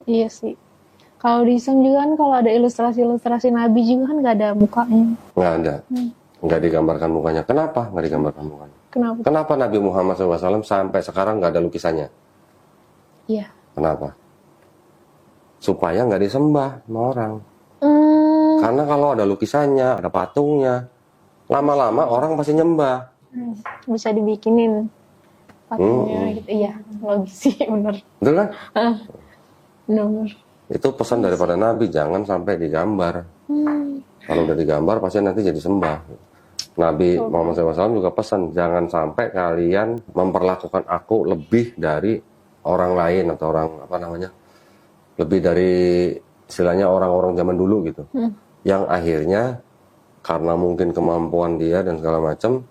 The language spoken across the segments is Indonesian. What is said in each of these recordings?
Iya sih. Kalau di Islam juga kan kalau ada ilustrasi-ilustrasi Nabi juga kan nggak ada mukanya. Nggak ada. Nggak digambarkan mukanya. Kenapa nggak digambarkan mukanya? Kenapa? Kenapa Nabi Muhammad SAW sampai sekarang nggak ada lukisannya? Iya. Kenapa? Supaya nggak disembah sama orang. Karena kalau ada lukisannya, ada patungnya, lama-lama orang pasti nyembah. Bisa dibikinin patungnya gitu. Iya, logis sih, bener. Betul kan? Bener. Itu pesan daripada Nabi, jangan sampai digambar. Kalau udah digambar pasti nanti jadi sembah. Nabi Muhammad SAW juga pesan, jangan sampai kalian memperlakukan aku lebih dari orang lain atau orang lebih dari istilahnya orang-orang zaman dulu gitu. Yang akhirnya karena mungkin kemampuan dia dan segala macam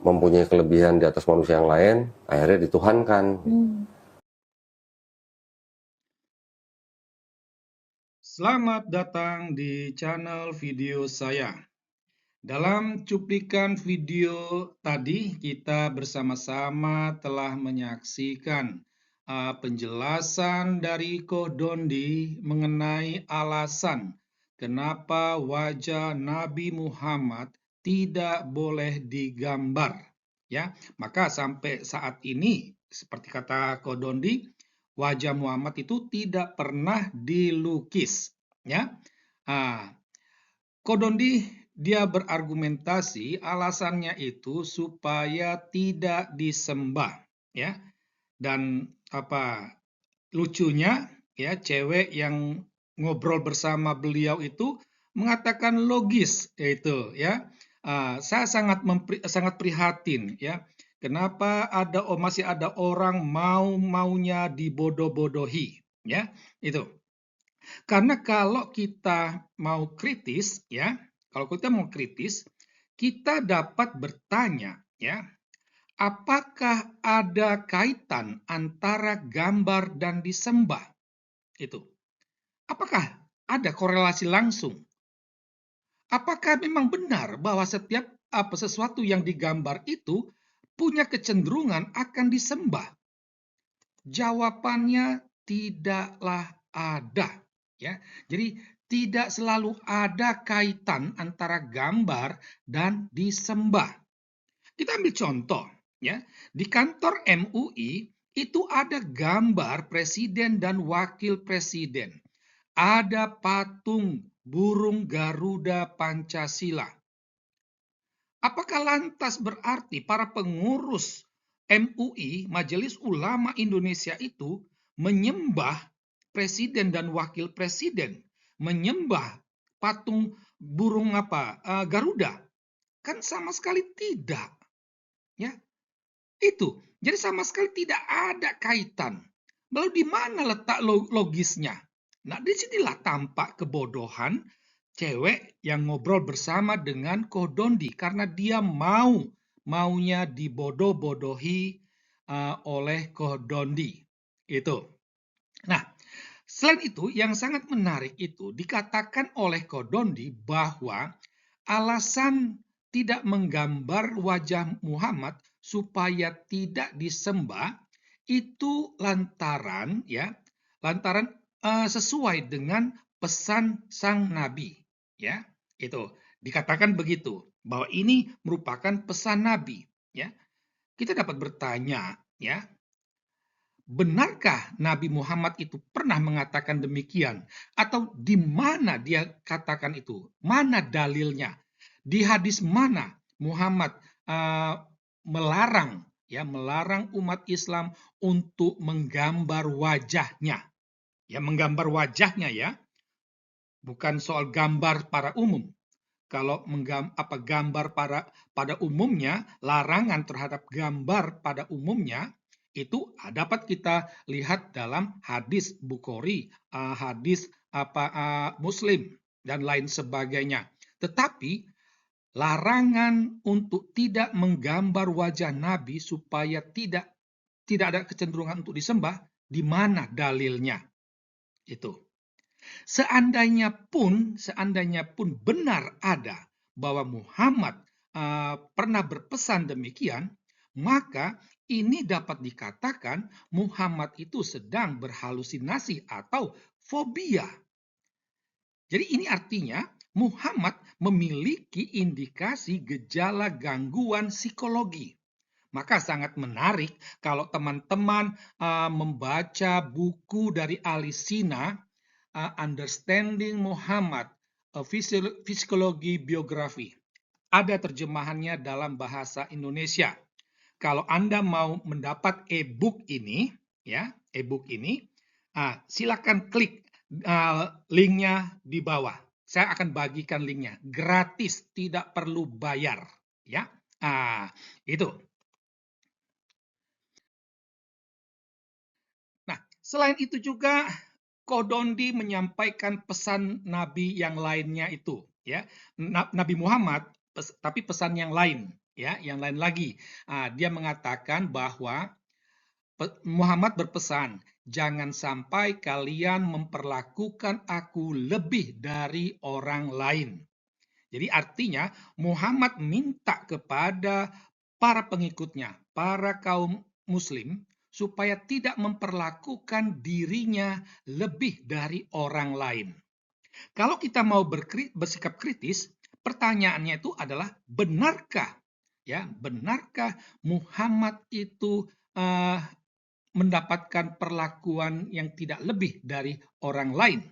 mempunyai kelebihan di atas manusia yang lain, akhirnya dituhankan. Selamat datang di channel video saya. Dalam cuplikan video tadi, kita bersama-sama telah menyaksikan penjelasan dari Ko Dondi mengenai alasan kenapa wajah Nabi Muhammad tidak boleh digambar. Ya, maka sampai saat ini, seperti kata Ko Dondi, wajah Muhammad itu tidak pernah dilukis. Ya, Ko Dondi dia berargumentasi alasannya itu supaya tidak disembah, ya. Dan lucunya ya, cewek yang ngobrol bersama beliau itu mengatakan logis, yaitu ya. Saya sangat prihatin ya. Kenapa masih ada orang maunya dibodoh-bodohi, ya itu. Karena kalau kita mau kritis, ya, kita dapat bertanya, ya, apakah ada kaitan antara gambar dan disembah? Itu. Apakah ada korelasi langsung? Apakah memang benar bahwa setiap sesuatu yang digambar itu punya kecenderungan akan disembah? Jawabannya tidaklah ada. Ya, jadi tidak selalu ada kaitan antara gambar dan disembah. Kita ambil contoh, ya. Di kantor MUI itu ada gambar presiden dan wakil presiden. Ada patung burung Garuda Pancasila. Apakah lantas berarti para pengurus MUI, Majelis Ulama Indonesia itu menyembah presiden dan wakil presiden, menyembah patung burung Garuda? Kan sama sekali tidak, ya. Itu. Jadi sama sekali tidak ada kaitan. Lalu di mana letak logisnya? Nah, disinilah tampak kebodohan cewek yang ngobrol bersama dengan Ko Dondi karena dia maunya dibodoh-bodohi oleh Ko Dondi. Itu. Nah, selain itu yang sangat menarik itu dikatakan oleh Ko Dondi bahwa alasan tidak menggambar wajah Muhammad supaya tidak disembah itu lantaran sesuai dengan pesan sang nabi, ya. Itu dikatakan begitu bahwa ini merupakan pesan nabi, ya. Kita dapat bertanya, ya, benarkah Nabi Muhammad itu pernah mengatakan demikian? Atau di mana dia katakan itu? Mana dalilnya? Di hadis mana Muhammad melarang umat Islam untuk menggambar wajahnya? Ya, menggambar wajahnya, ya. Bukan soal gambar para umum. Kalau gambar pada umumnya, larangan terhadap gambar pada umumnya itu dapat kita lihat dalam hadis Bukhari, hadis Muslim dan lain sebagainya. Tetapi larangan untuk tidak menggambar wajah Nabi supaya tidak ada kecenderungan untuk disembah, di mana dalilnya? Itu. Seandainya pun benar ada bahwa Muhammad pernah berpesan demikian, maka ini dapat dikatakan Muhammad itu sedang berhalusinasi atau fobia. Jadi ini artinya Muhammad memiliki indikasi gejala gangguan psikologi. Maka sangat menarik kalau teman-teman membaca buku dari Alisina, Understanding Muhammad, Psikologi Biografi. Ada terjemahannya dalam bahasa Indonesia. Kalau Anda mau mendapat e-book ini, ya, e-book ini, silakan klik linknya di bawah. Saya akan bagikan linknya, gratis, tidak perlu bayar, ya. Itu. Nah, selain itu juga Kodondi menyampaikan pesan Nabi yang lainnya itu, ya. Nabi Muhammad, tapi pesan yang lain, ya, yang lain lagi. Dia mengatakan bahwa Muhammad berpesan, jangan sampai kalian memperlakukan aku lebih dari orang lain. Jadi artinya Muhammad minta kepada para pengikutnya, para kaum muslim, supaya tidak memperlakukan dirinya lebih dari orang lain. Kalau kita mau bersikap kritis, pertanyaannya itu adalah benarkah, ya, benarkah Muhammad itu mendapatkan perlakuan yang tidak lebih dari orang lain?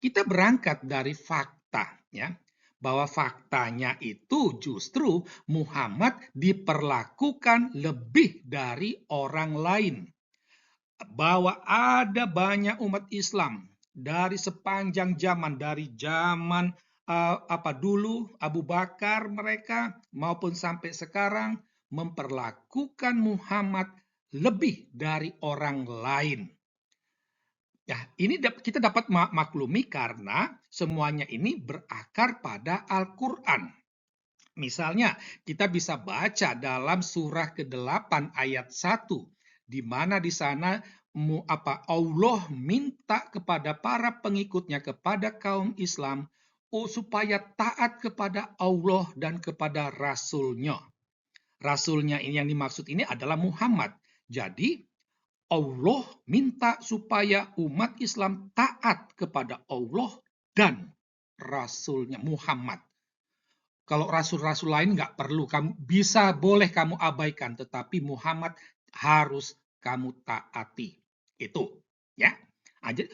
Kita berangkat dari fakta, ya, bahwa faktanya itu justru Muhammad diperlakukan lebih dari orang lain. Bahwa ada banyak umat Islam dari sepanjang zaman, dari zaman dulu Abu Bakar mereka maupun sampai sekarang memperlakukan Muhammad lebih dari orang lain. Ya, ini kita dapat maklumi karena semuanya ini berakar pada Al-Quran. Misalnya, kita bisa baca dalam surah ke-8 ayat 1, di mana di sana Allah minta kepada para pengikutnya, kepada kaum Islam, supaya taat kepada Allah dan kepada Rasul-Nya. Rasul-Nya ini yang dimaksud ini adalah Muhammad. Jadi, Allah minta supaya umat Islam taat kepada Allah dan Rasul-Nya Muhammad. Kalau rasul-rasul lain nggak perlu, boleh kamu abaikan, tetapi Muhammad harus kamu taati. Itu, ya.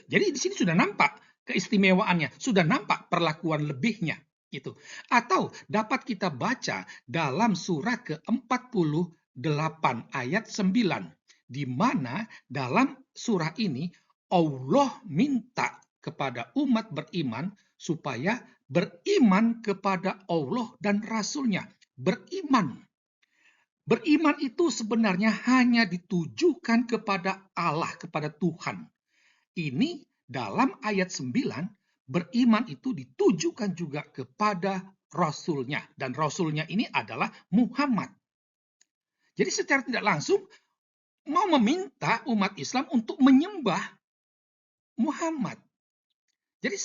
Jadi di sini sudah nampak keistimewaannya, sudah nampak perlakuan lebihnya. Itu. Atau dapat kita baca dalam surah ke-48 ayat 9, di mana dalam surah ini Allah minta kepada umat beriman supaya beriman kepada Allah dan Rasul-Nya. Beriman. Beriman itu sebenarnya hanya ditujukan kepada Allah, kepada Tuhan. Ini dalam ayat 9, beriman itu ditujukan juga kepada Rasul-Nya. Dan Rasul-Nya ini adalah Muhammad. Jadi secara tidak langsung mau meminta umat Islam untuk menyembah Muhammad. Jadi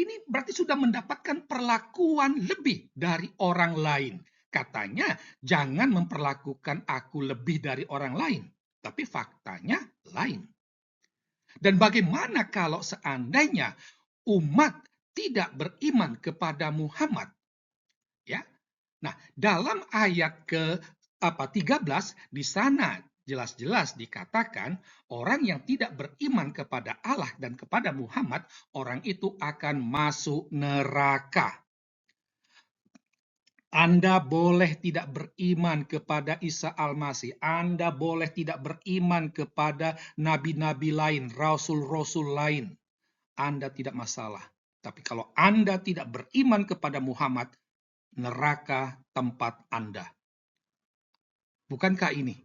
ini berarti sudah mendapatkan perlakuan lebih dari orang lain. Katanya, jangan memperlakukan aku lebih dari orang lain. Tapi faktanya lain. Dan bagaimana kalau seandainya umat tidak beriman kepada Muhammad? Ya. Nah, dalam ayat ke-13 di sana jelas-jelas dikatakan orang yang tidak beriman kepada Allah dan kepada Muhammad, orang itu akan masuk neraka. Anda boleh tidak beriman kepada Isa Al-Masih. Anda boleh tidak beriman kepada nabi-nabi lain, rasul-rasul lain. Anda tidak masalah. Tapi kalau Anda tidak beriman kepada Muhammad, neraka tempat Anda. Bukankah ini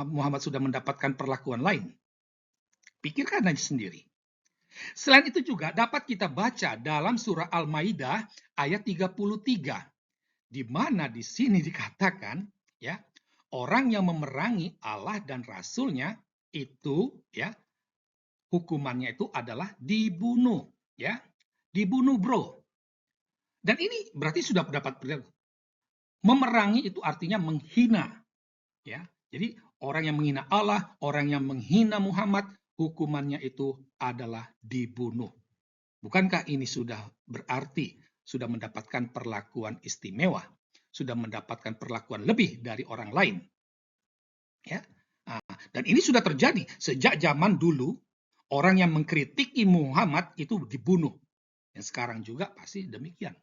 Muhammad sudah mendapatkan perlakuan lain? Pikirkan aja sendiri. Selain itu juga dapat kita baca dalam surah Al-Maidah ayat 33, di mana di sini dikatakan, ya, orang yang memerangi Allah dan Rasul-Nya itu, ya, hukumannya itu adalah dibunuh, ya, dibunuh, bro. Dan ini berarti sudah dapat memerangi itu artinya menghina. Ya, jadi orang yang menghina Allah, orang yang menghina Muhammad, hukumannya itu adalah dibunuh. Bukankah ini sudah berarti sudah mendapatkan perlakuan istimewa, sudah mendapatkan perlakuan lebih dari orang lain? Ya, dan ini sudah terjadi sejak zaman dulu. Orang yang mengkritiki Muhammad itu dibunuh. Dan sekarang juga pasti demikian.